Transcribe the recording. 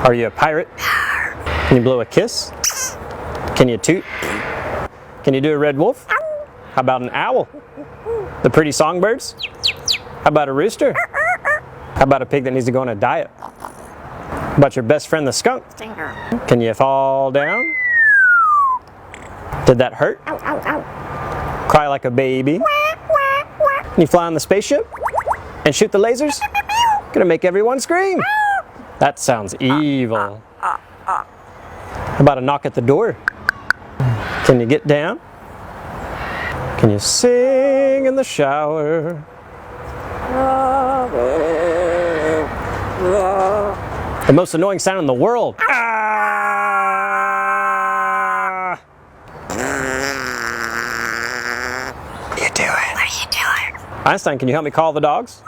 Are you a pirate? Can you blow a kiss? Can you toot? Can you do a red wolf? How about an owl? The pretty songbirds? How about a rooster? How about a pig that needs to go on a diet? How about your best friend the skunk? Can you fall down? Did that hurt? Cry like a baby? Can you fly on the spaceship? And shoot the lasers? Gonna make everyone scream. That sounds evil. How about a knock at the door? Can you get down? Can you sing in the shower? The most annoying sound in the world. Ah! What are you doing? What are you doing? Einstein, can you help me call the dogs?